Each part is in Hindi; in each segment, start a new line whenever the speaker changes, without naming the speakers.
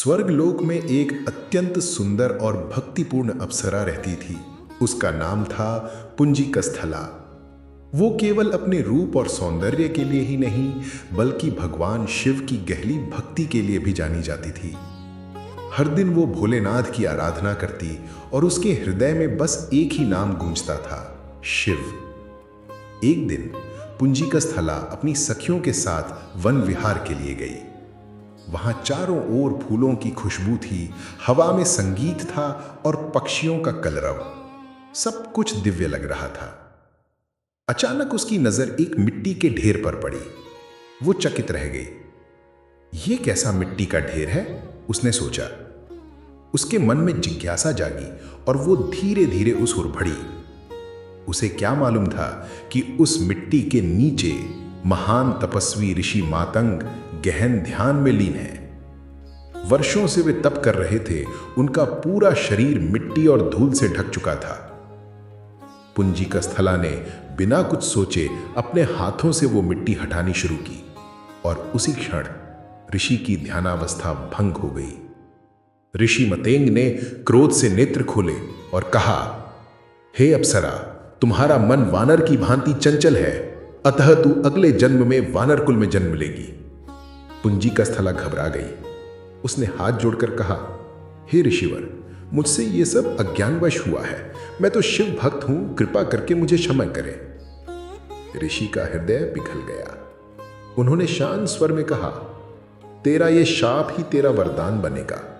स्वर्गलोक में एक अत्यंत सुंदर और भक्तिपूर्ण अप्सरा रहती थी। उसका नाम था पुंजिकस्थला। वो केवल अपने रूप और सौंदर्य के लिए ही नहीं, बल्कि भगवान शिव की गहरी भक्ति के लिए भी जानी जाती थी। हर दिन वो भोलेनाथ की आराधना करती और उसके हृदय में बस एक ही नाम गूंजता था, शिव। एक दिन पुंजिकस्थला अपनी सखियों के साथ वन विहार के लिए गई। वहां चारों ओर फूलों की खुशबू थी, हवा में संगीत था और पक्षियों का कलरव। सब कुछ दिव्य लग रहा था। अचानक उसकी नजर एक मिट्टी के ढेर पर पड़ी। वो चकित रह गई। ये कैसा मिट्टी का ढेर है, उसने सोचा। उसके मन में जिज्ञासा जागी और वो धीरे धीरे उस ओर बढ़ी। उसे क्या मालूम था कि उस मिट्टी के नीचे महान तपस्वी ऋषि मातंग गहन ध्यान में लीन है। वर्षों से वे तप कर रहे थे। उनका पूरा शरीर मिट्टी और धूल से ढक चुका था। पुंजिकस्थला ने बिना कुछ सोचे अपने हाथों से वो मिट्टी हटानी शुरू की और उसी क्षण ऋषि की ध्यानावस्था भंग हो गई। ऋषि मतेंग ने क्रोध से नेत्र खोले और कहा, हे अप्सरा, तुम्हारा मन वानर की भांति चंचल है, अतः तू अगले जन्म में वानर कुल में जन्म लेगी। पुंजिकस्थला घबरा गई। उसने हाथ जोड़कर कहा, हे ऋषिवर, मुझसे ये सब अज्ञानवश हुआ है। मैं तो शिव भक्त हूं, कृपा करके मुझे क्षमा करें। ऋषि का हृदय पिघल गया। उन्होंने शांत स्वर में कहा, तेरा ये शाप ही तेरा वरदान बनेगा।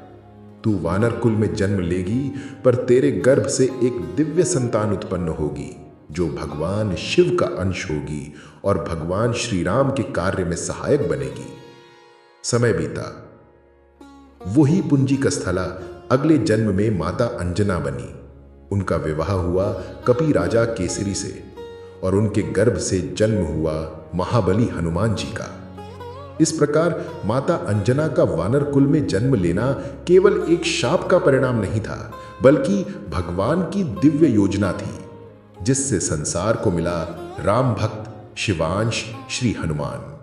तू वानर कुल में जन्म लेगी, पर तेरे गर्भ से एक दिव्य संतान उत्पन्न होगी जो भगवान शिव का अंश होगी और भगवान श्री राम के कार्य में सहायक बनेगी। समय बीता। वही पुंजिकस्थला अगले जन्म में माता अंजना बनी। उनका विवाह हुआ कपि राजा केसरी से और उनके गर्भ से जन्म हुआ महाबली हनुमान जी का। इस प्रकार माता अंजना का वानर कुल में जन्म लेना केवल एक शाप का परिणाम नहीं था, बल्कि भगवान की दिव्य योजना थी, जिससे संसार को मिला राम भक्त शिवांश श्री हनुमान।